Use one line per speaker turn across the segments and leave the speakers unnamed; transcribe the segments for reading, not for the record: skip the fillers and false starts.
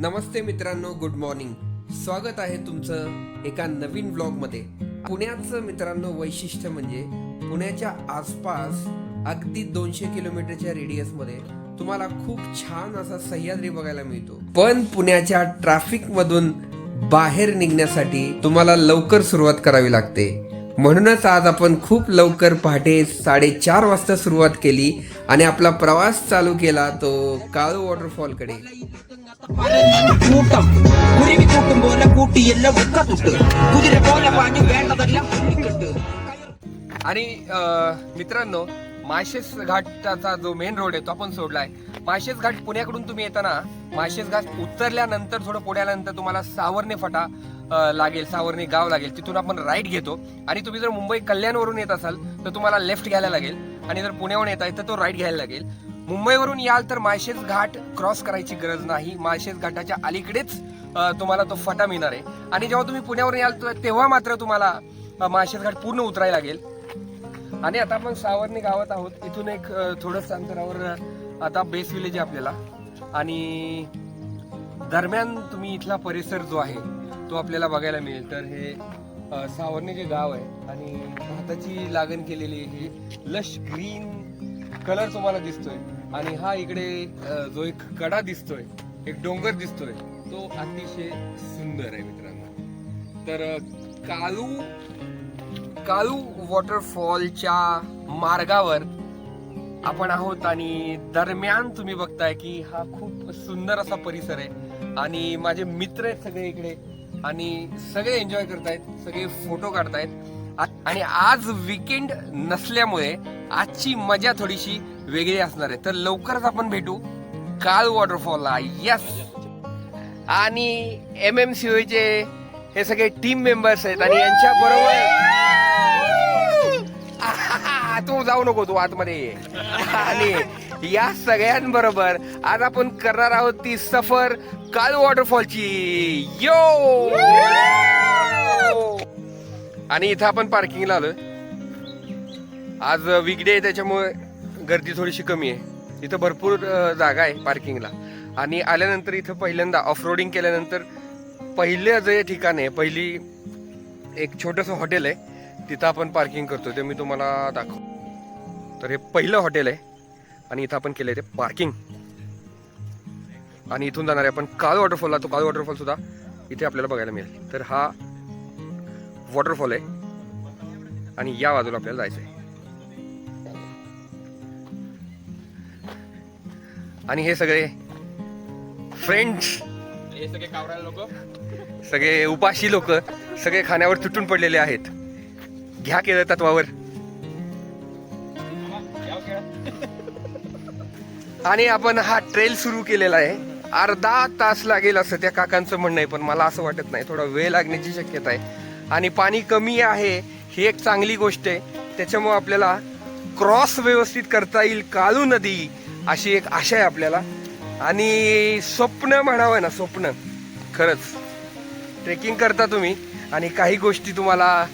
नमस्ते मित्रांनो, good morning. स्वागत आहे तुमचं एका नवीन व्लॉगमध्ये. पुण्याचं मित्रांनो वैशिष्ट्य म्हणजे पुण्याच्या आसपास अगदी 200 किलोमीटरच्या रेडियसमध्ये तुम्हाला खूप छान असा सह्याद्री बघायला मिळतो. पण पुण्याच्या ट्रॅफिक मधून बाहेर निघण्यासाठी तुम्हाला लवकर सुरुवात करावी लागते. म्हणूनच आज आपण खूप लवकर पहाटे 4:30 वाजता सुरुवात केली आणि आपला प्रवास चालू केला तो काळू वॉटरफॉल कडे. आणि मित्रांनो, माळशेज घाटाचा जो मेन रोड आहे तो आपण सोडलाय. माळशेज घाट पुण्याकडून तुम्ही येताना माळशेज घाट उतरल्यानंतर थोडं पुढे आल्यानंतर तुम्हाला सावर्णे फाटा लागेल, सावर्णे गाव लागेल. तिथून आपण राईट घेतो आणि तुम्ही जर मुंबई कल्याणवरून येत असाल तर तुम्हाला लेफ्ट घ्यायला लागेल आणि जर पुण्यावरून येत आहे तर तो राईट घ्यायला लागेल. मुंबईवरून याल तर माळशेज घाट क्रॉस करायची गरज नाही. माळशेज घाटाच्या अलीकडेच तुम्हाला तो फाटा मिळणार आहे. आणि जेव्हा तुम्ही पुण्यावरून याल तेव्हा मात्र तुम्हाला माळशेज घाट पूर्ण उतरायला लागेल. आणि आता आपण सावर्णे गावात आहोत. इथून एक थोडंसं अंतरावर आता बेस विलेज आहे आपल्याला. आणि दरम्यान तुम्ही इथला परिसर जो आहे तो आपल्याला बघायला मिळेल. तर हे सावर्णे जे गाव आहे आणि भाताची लागण केलेली ही लश ग्रीन कलर तुम्हाला दिसतोय. आणि हा इकडे जो एक कडा दिसतोय, एक डोंगर दिसतोय, तो अतिशय सुंदर आहे मित्रांनो. तर काळू वॉटरफॉलच्या मार्गावर आपण आहोत आणि दरम्यान तुम्ही बघताय की हा खूप सुंदर असा परिसर आहे. आणि माझे मित्र आहेत सगळे इकडे आणि सगळे एन्जॉय करतायत, सगळे फोटो काढतायत. आणि आज वीकेंड नसल्यामुळे आजची मजा थोडीशी वेगळी असणार आहे. तर लवकरच आपण भेटू काळू वॉटरफॉलला. यस. आणि MMCOE चे हे सगळे टीम मेंबर्स आहेत आणि यांच्या बरोबर तू जाऊ नको, तू आतमध्ये ये. आणि या सगळ्यांबरोबर आज आपण करणार आहोत ती सफर काळू वॉटरफॉलची. यो. आणि इथं आपण पार्किंगला आलोय. आज वीकडे आहे त्याच्यामुळे गर्दी थोडीशी कमी आहे. इथं भरपूर जागा आहे पार्किंगला. आणि आल्यानंतर इथं पहिल्यांदा ऑफरोडिंग केल्यानंतर पहिलं जे ठिकाण आहे, पहिली एक छोटंसं हॉटेल आहे, तिथं आपण पार्किंग करतो. ते मी तुम्हाला दाखव. तर हे पहिलं हॉटेल आहे आणि इथं आपण केलंय ते पार्किंग. आणि इथून जाणार आहे आपण काळू वॉटरफॉलला. तो काळू वॉटरफॉल सुद्धा इथे आपल्याला बघायला मिळेल. तर हा वॉटरफॉल आहे आणि या बाजूला आपल्याला जायचं आहे. आणि हे सगळे फ्रेंड्स, हे सगळे कावराळे लोक, सगळे उपाशी लोक, सगळे खाण्यावर तुटून पडलेले आहेत. घ्या केलं तत्वावर. आणि आपण हा ट्रेल सुरू केलेला आहे. अर्धा तास लागेल असं त्या काकांचं म्हणणं आहे, पण मला असं वाटत नाही, थोडा वेळ लागण्याची शक्यता आहे. आणि पाणी कमी आहे ही एक चांगली गोष्ट आहे. त्याच्यामुळे आपल्याला क्रॉस व्यवस्थित करता येईल काळू नदी, अशी एक आशा आहे आपल्याला. आणि स्वप्न म्हणावं ना, स्वप्न. खरंच ट्रेकिंग करता तुम्ही आणि काही गोष्टी तुम्हाला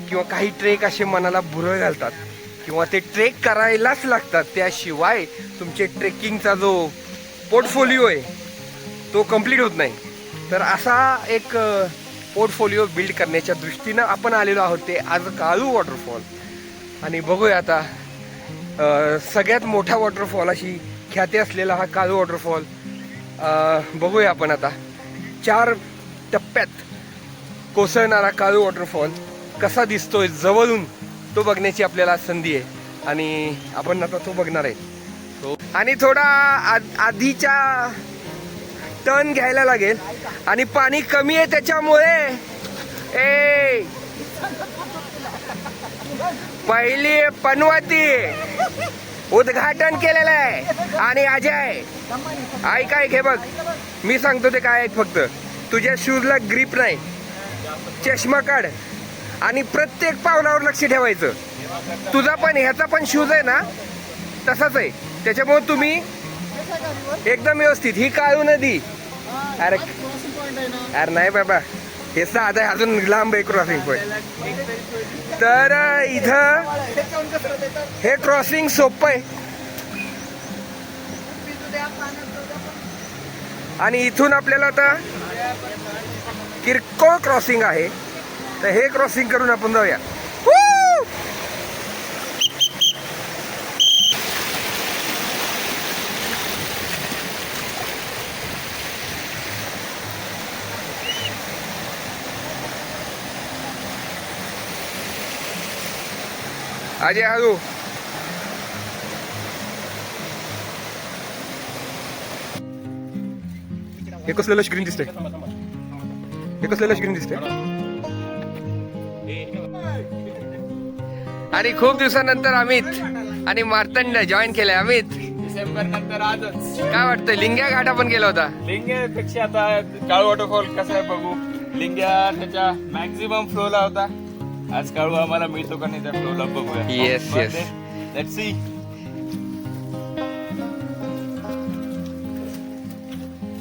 किंवा काही ट्रेक असे मनाला भुरळ घालतात किंवा ते ट्रेक करायलाच लागतात. त्याशिवाय तुमचे ट्रेकिंगचा जो पोर्टफोलिओ आहे तो कम्प्लीट होत नाही. तर असा एक पोर्टफोलिओ बिल्ड करण्याच्या दृष्टीनं आपण आलेलो आहोत ते आज काळू वॉटरफॉल. आणि बघूया आता सगळ्यात मोठा वॉटरफॉल अशी ख्याती असलेला हा काळू वॉटरफॉल. बघूया आपण आता 4 टप्प्यात कोसळणारा काळू वॉटरफॉल कसा दिसतोय जवळून, तो बघण्याची आपल्याला संधी आहे. आणि आपण आता तो बघणार आहे. आणि थोडा आधीच्या टर्न घ्यायला लागेल आणि पाणी कमी आहे त्याच्यामुळे पहिली पनवती उद्घाटन केलेलं आहे. आणि अजय ऐक, हे बघ मी सांगतो ते काय आहे. फक्त तुझ्या शूजला ग्रीप नाही, चष्मा काढ आणि प्रत्येक पावलावर लक्ष ठेवायचं. तुझा पण ह्याचा पण शूज आहे ना तसाच आहे, त्याच्यामुळे तुम्ही एकदम व्यवस्थित. ही काळू नदी, अरे नाही बाबा, हे साधं आहे, अजून लांब आहे क्रॉसिंग पॉईंट. तर इथं हे क्रॉसिंग सोपं आहे. आणि इथून आपल्याला आता किरकोळ क्रॉसिंग आहे, तर हे क्रॉसिंग करून आपण जाऊया. अजय हळू. हे कसलेलं स्क्रीन दिसते, हे कसलेलं स्क्रीन दिसते. आणि खूप दिवसानंतर अमित आणि मार्तंड जॉईन केलंय. अमित,
डिसेंबर नंतर आजच
काय वाटतं? लिंग्या घाट आपण गेला होता.
लिंग्यापेक्षा आता काळू वॉटरफॉल कसा आहे बघू. लिंग्या त्याच्या मॅक्झिमम फ्लोला होता, आज काळू आम्हाला मिळतो का नाही त्या फ्लोला बघूया.
Yes, yes.
Let's see.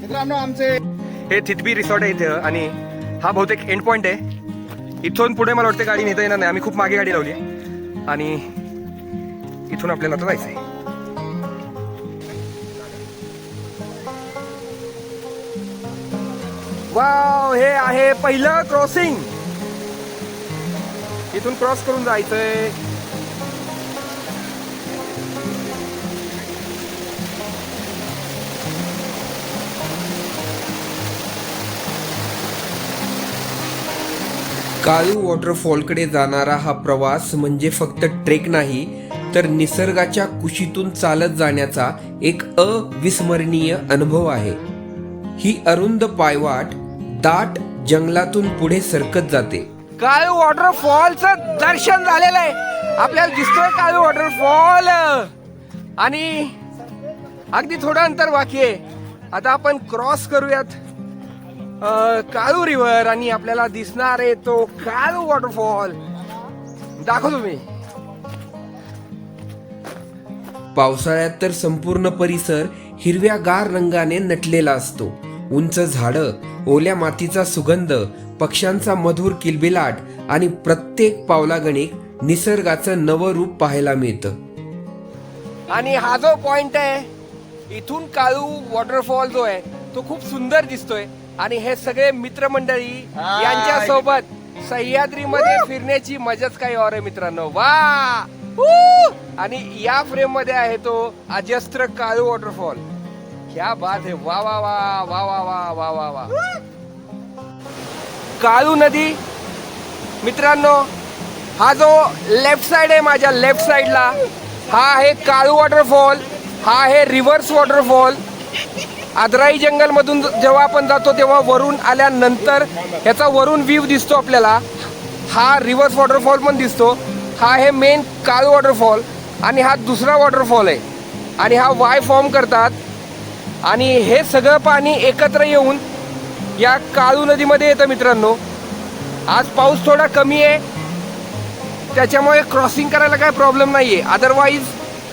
मित्रांनो आमचे
हे थितबी रिसॉर्ट आहे इथे आणि हा बहुतेक एंड पॉइंट आहे. इथून पुढे मला वाटतं गाडी नेता येणार नाही, आम्ही खूप मागे गाडी लावली आणि इथून आपल्याला आता जायचंय. वाव, हे आहे पहिलं क्रॉसिंग. इथून क्रॉस करून जायचंय. काळू वॉटरफॉलकडे जाणारा हा प्रवास म्हणजे फक्त ट्रेक नाही, तर निसर्गाच्या कुशीतून चालत जाण्याचा एक अविस्मरणीय अनुभव आहे. ही अरुंद पायवाट दाट जंगलातून पुढे सरकत जाते. काळू वॉटरफॉलचं दर्शन झालेलं आहे, आपल्याला दिसतोय काळू वॉटरफॉल आणि अगदी थोडं अंतर बाकी आहे. आता आपण क्रॉस करूयात काळू रिव्हर आणि आपल्याला दिसणार आहे तो काळू वॉटरफॉल. दाखवतो मी. पावसाळ्यात तर संपूर्ण परिसर हिरव्यागार रंगाने नटलेला असतो. उंच झाडं, ओल्या मातीचा सुगंध, पक्ष्यांचा मधुर किलबिलाट आणि प्रत्येक पावलागणिक निसर्गाचं नवं रूप पाहायला मिळतं. आणि हा जो पॉइंट आहे, इथून काळू वॉटरफॉल जो आहे तो खूप सुंदर दिसतोय. आणि हे सगळे मित्रमंडळी यांच्या सोबत सह्याद्रीमध्ये फिरण्याची मजाच काही और आहे मित्रांनो. वा. आणि या फ्रेम मध्ये आहे तो अजस्त्र काळू वॉटरफॉल. क्या बात है. वा वा वा वा वा वा वा वा वा. काळू नदी मित्रांनो, हा जो लेफ्ट साइड आहे माझ्या लेफ्ट साइडला, हा आहे काळू वॉटरफॉल. हा आहे रिव्हर्स वॉटरफॉल. आदराई जंगल मधून जेव्हा आपण जातो तेव्हा वरून आल्यानंतर ह्याचा वरून व्ह्यू दिसतो आपल्याला. हा रिव्हर्स वॉटरफॉल पण दिसतो. हा आहे मेन काळू वॉटरफॉल आणि हा दुसरा वॉटरफॉल आहे आणि हा वाय फॉर्म करतात आणि हे सगळं पाणी एकत्र येऊन या काळू नदीमध्ये येतं मित्रांनो. आज पाऊस थोडा कमी आहे त्याच्यामुळे क्रॉसिंग करायला काय प्रॉब्लेम नाहीये, अदरवाईज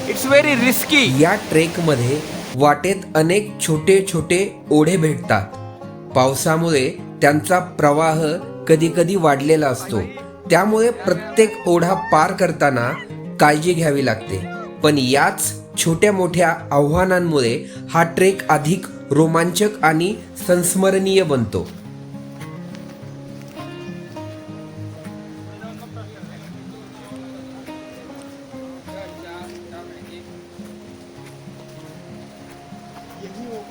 इट्स व्हेरी रिस्की. या ट्रेकमध्ये वाटेत अनेक छोटे छोटे ओढे भेटतात. पावसामुळे त्यांचा प्रवाह कधी कधी वाढलेला असतो, त्यामुळे प्रत्येक ओढा पार करताना काळजी घ्यावी लागते. पण याच छोट्या मोठ्या आव्हानांमुळे हा ट्रेक अधिक रोमांचक आणि संस्मरणीय बनतो.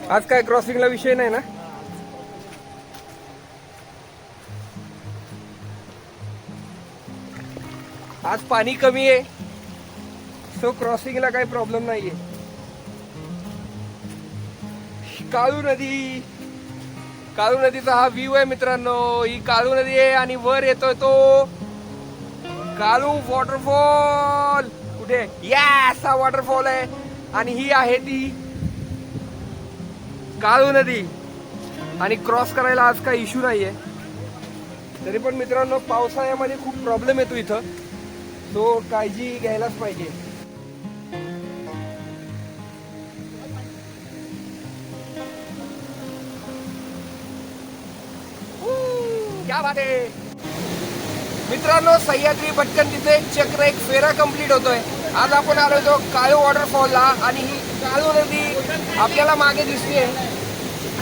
आज काय क्रॉसिंगला विषय नाही ना. आज पाणी कमी आहे, सो क्रॉसिंगला काही प्रॉब्लेम नाहीये. काळू नदी, काळू नदीचा हा व्ह्यू आहे मित्रांनो. ही काळू नदी आहे आणि वर येतोय तो काळू वॉटरफॉल. कुठे? यस, हा वॉटरफॉल आहे आणि ही आहे ती काळू नदी. आणि क्रॉस करायला आज काही इश्यू नाहीये. तरी पण मित्रांनो पावसाळ्यामध्ये खूप प्रॉब्लेम येतो इथं, तो काळजी घ्यायलाच पाहिजे. क्या बात आहे मित्रांनो. सह्याद्री भटकंतीचे चक्र एक फेरा कंप्लीट होतोय. आज आपण आलो होतो काळू वॉटरफॉलला आणि ही काळू नदी आपल्याला मागे दिसते.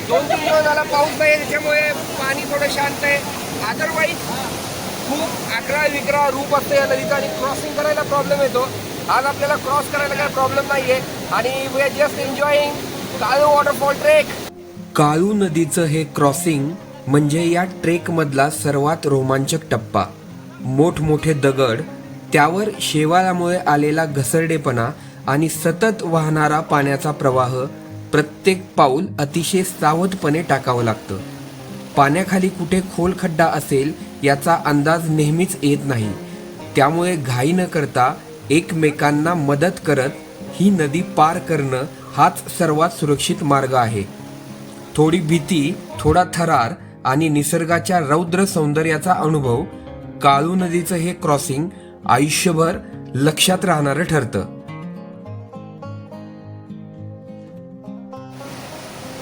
2-3 दिवस झाला पाऊस नाही, त्याच्यामुळे पाणी थोडं शांत आहे. अदरवाईज खूप अकरा विकरा रूप असतं या नदीचं आणि क्रॉसिंग करायला प्रॉब्लेम येतो. आज आपल्याला क्रॉस करायला काही प्रॉब्लेम नाहीये आणि we are just enjoying Kalu waterfall trek. Kalu नदीचं हे क्रॉसिंग म्हणजे या ट्रेक मधला सर्वात रोमांचक टप्पा. मोठमोठे दगड, त्यावर शेवाळामुळे आलेला घसरडेपणा आणि सतत वाहणारा पाण्याचा प्रवाह. प्रत्येक पाऊल अतिशय सावधपणे टाकावं लागतं. पाण्याखाली कुठे खोल खड्डा असेल याचा अंदाज नेहमीच येत नाही. त्यामुळे घाई न करता एकमेकांना मदत करत ही नदी पार करणं हाच सर्वात सुरक्षित मार्ग आहे. थोडी भीती, थोडा थरार आणि निसर्गाच्या रौद्र सौंदर्याचा अनुभव, काळू नदीचं हे क्रॉसिंग आयुष्यभर लक्षात राहणारं ठरतं.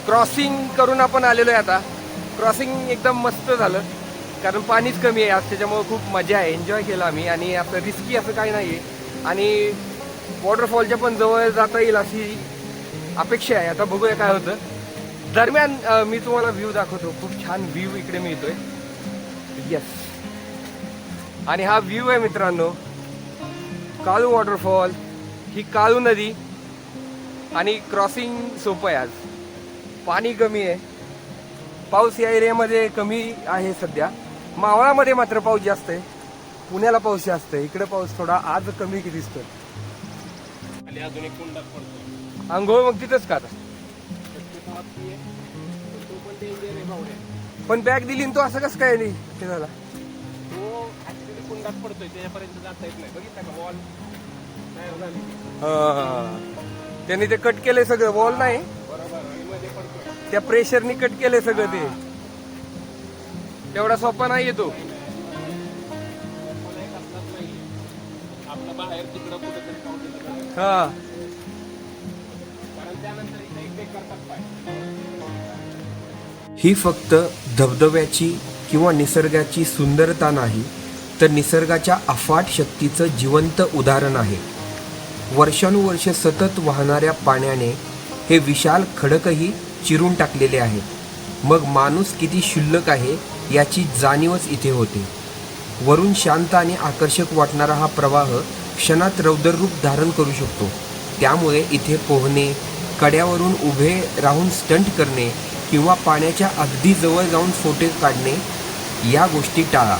क्रॉसिंग करून आपण आलेलो आहे. आता क्रॉसिंग एकदम मस्त झालं, कारण पाणीच कमी आहे आज, त्याच्यामुळे खूप मजा आहे. एन्जॉय केला आम्ही आणि असं रिस्की असं काही नाही आहे आणि वॉटरफॉलच्या पण जवळ जाता येईल अशी अपेक्षा आहे. आता बघूया काय होतं. दरम्यान मी तुम्हाला व्ह्यू दाखवतो. खूप छान व्ह्यू इकडे मिळतोय. येस, आणि हा व्ह्यू आहे मित्रांनो काळू वॉटरफॉल, ही काळू नदी. आणि क्रॉसिंग सोपं आहे. आज पाणी कमी आहे, पाऊस या एरियामध्ये कमी आहे सध्या. मावळामध्ये मात्र पाऊस जास्त आहे, पुण्याला पाऊस जास्त आहे. इकडे पाऊस थोडा आज कमी की दिसतोय. अंघोळ मग तिथंच का आता? पण बॅग दिली तो असं कसं काय नाही ते झाला. कुंडात पडतोय, त्याच्यापर्यंत जाता येत नाही. बघितलं का वॉल त्यांनी ते कट केलंय सगळं. वॉल नाही, त्या प्रेशरनी कट केलंय सगळं. ते तेवढा सोपा नाही येतो. हा, ही फक्त धबधब्याची किंवा निसर्गाची सुंदरता नाही, तर निसर्गाच्या अफाट शक्तीचं जिवंत उदाहरण आहे. वर्षानुवर्ष सतत वाहणाऱ्या पाण्याने हे विशाल खडकही चिरून टाकलेले आहे. मग माणूस किती क्षुल्लक आहे याची जाणीवच इथे होते. वरून शांत आणि आकर्षक वाटणारा हा प्रवाह क्षणात रौद्र रूप धारण करू शकतो. त्यामुळे इथे पोहणे, कड्यावरून उभे राहून स्टंट करणे किंवा पाण्याच्या अगदी जवळ जाऊन फोटो काढणे या गोष्टी टाळा.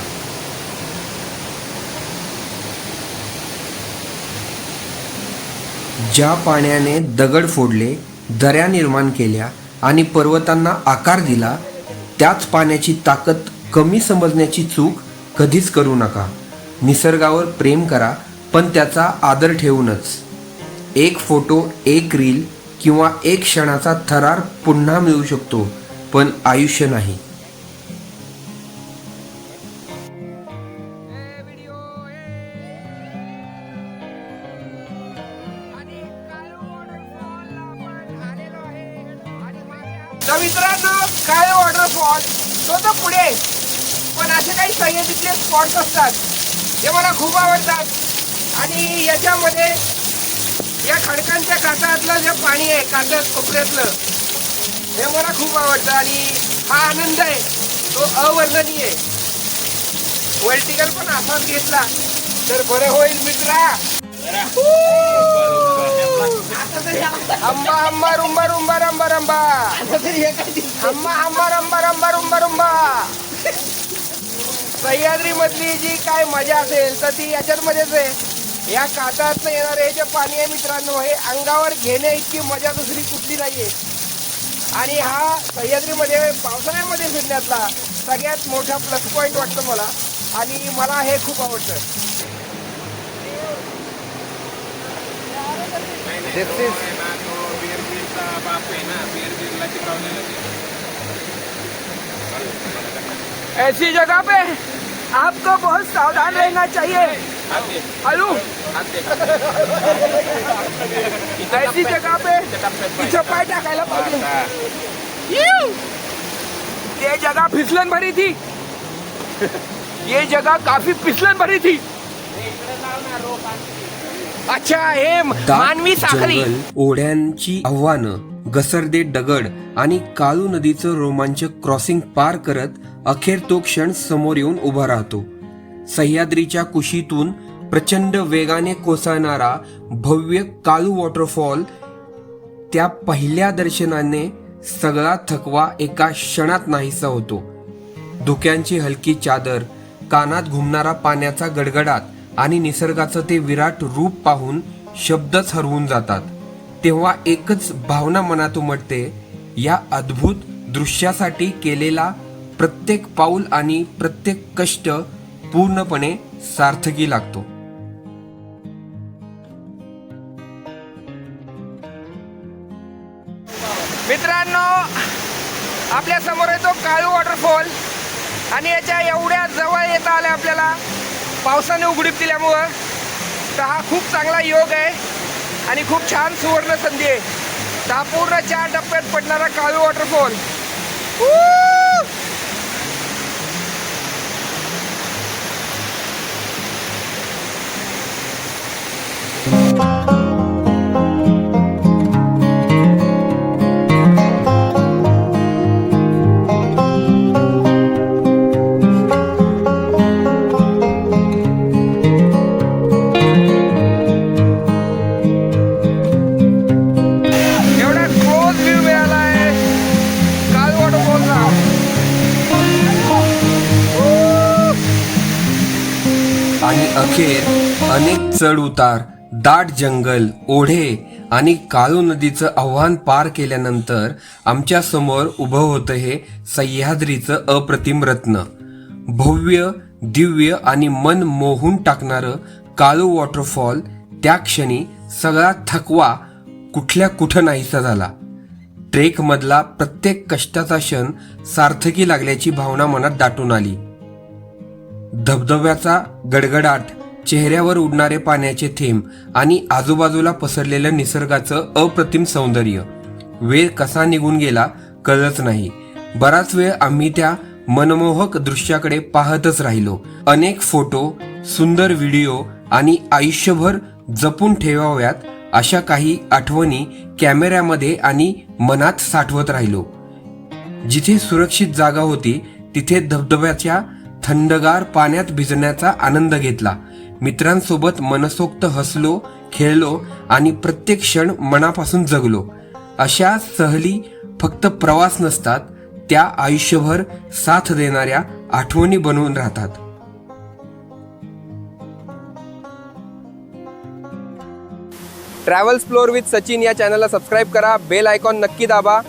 ज्या पाण्याने दगड फोडले, दऱ्या निर्माण केल्या आणि पर्वतांना आकार दिला, त्याच पाण्याची ताकद कमी समजण्याची चूक कधीच करू नका. निसर्गावर प्रेम करा, पण त्याचा आदर ठेवूनच. एक फोटो, एक रील किंवा एक क्षणाचा थरार पुन्हा मिळू शकतो, पण आयुष्य नाही. तर मित्रांनो, काळे वॉटरफॉल तो तर पुढे, पण असे काही सह्याद्रीतले स्पॉट्स असतात जे मला खूप आवडतात. आणि याच्यामध्ये या खडकांच्या काठातलं जे पाणी आहे, काठात कोपऱ्यातलं, हे मला खूप आवडतं. आणि हा आनंद आहे तो अवर्णनीय. वर्टिकल पण असाच घेतला तर बरं होईल मित्रा. अंबा अंबा रुंबा रुंबा रंबा रंबा, अंबा अंबा रंबा रंबा रुंबा रुंबा. सह्याद्री मधली जी काय मजा असेल तर ती याच्यात मध्येच आहे. या काठातनं येणारे जे पाणी आहे मित्रांनो, हे अंगावर घेणे इतकी मजा दुसरी कुठली नाहीये. आणि हा सह्याद्रीमध्ये पावसाळ्यामध्ये फिरण्यातला सगळ्यात मोठा प्लस पॉईंट वाटतं मला, आणि मला हे खूप आवडतं. ऐसी जगह पे आपको बहुत सावधान रहना चाहिए. हेलो, ऐसी जगह पे इथं पाय टाकायला पाहिजे. ये जगह फिसलन भरी थी, ये जगह काफी फिसलन भरी थी. अच्छा, हे मानवी साखळी. ओढ्यांची आव्हानं, घसरदे दगड आणि काळू नदीचं रोमांचक क्रॉसिंग पार करत अखेर तो क्षण समोर येऊन उभा राहतो. सह्याद्रीच्या कुशीतून प्रचंड वेगाने कोसळणारा भव्य काळू वॉटरफॉल. त्या पहिल्या दर्शनाने सगळा थकवा एका क्षणात नाहीसा होतो. धुक्यांची हलकी चादर, कानात घुमणारा पाण्याचा गडगडाट आणि निसर्गाचं ते विराट रूप पाहून शब्दच हरवून जातात. तेव्हा एकच भावना मनात उमटते, या अद्भुत दृश्यासाठी केलेला प्रत्येक पाऊल आणि प्रत्येक कष्ट पूर्णपणे सार्थकी लागतो. मित्रांनो, आपल्या समोर आहे तो काळू वॉटरफॉल आणि याच्या एवढ्या जवळ येता आल्या आपल्याला पावसाने उघडीप दिल्यामुळं. तर हा खूप चांगला योग आहे आणि खूप छान सुवर्ण संधी आहे. तर हा पूर्ण 4 टप्प्यात पडणारा काळू वॉटरफॉल. आणि अखेर अनेक चढ उतार, दाट जंगल, ओढे आणि काळू नदीचं आव्हान पार केल्यानंतर आमच्या समोर उभं होतं हे सह्याद्रीचं अप्रतिम रत्न. भव्य, दिव्य आणि मन मोहून टाकणारं काळू वॉटरफॉल. त्या क्षणी सगळा थकवा कुठल्या कुठं नाहीसा झाला. ट्रेक मधला प्रत्येक कष्टाचा क्षण सार्थकी लागल्याची भावना मनात दाटून आली. धबधब्याचा गडगडाट, चेहऱ्यावर उडणारे पाण्याचे थेंब आणि आजूबाजूला पसरलेलं निसर्गाचं अप्रतिम सौंदर्य. वेळ कसा निघून गेला कळलंच नाही. बराच वेळ आम्ही त्या मनमोहक दृश्याकडे पाहतच राहिलो. अनेक फोटो, सुंदर व्हिडिओ आणि आयुष्यभर जपून ठेवाव्यात अशा काही आठवणी कॅमेऱ्यामध्ये आणि मनात साठवत राहिलो. जिथे सुरक्षित जागा होती तिथे धबधब्याच्या थंडगार पाण्यात भिजण्याचा आनंद घेतला. मित्रांसोबत मनसोक्त हसलो, खेळलो आणि प्रत्येक क्षण मनापासून जगलो. अशा सहली फक्त प्रवास नसतात, त्या आयुष्यभर साथ देणाऱ्या आठवणी बनवून राहतात. ट्रॅव्हल फ्लोर विथ सचिन या चॅनलला सबस्क्राईब करा, बेल आयकॉन नक्की दाबा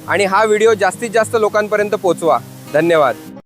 आणि हा व्हिडिओ जास्तीत जास्त लोकांपर्यंत पोहोचवा. धन्यवाद.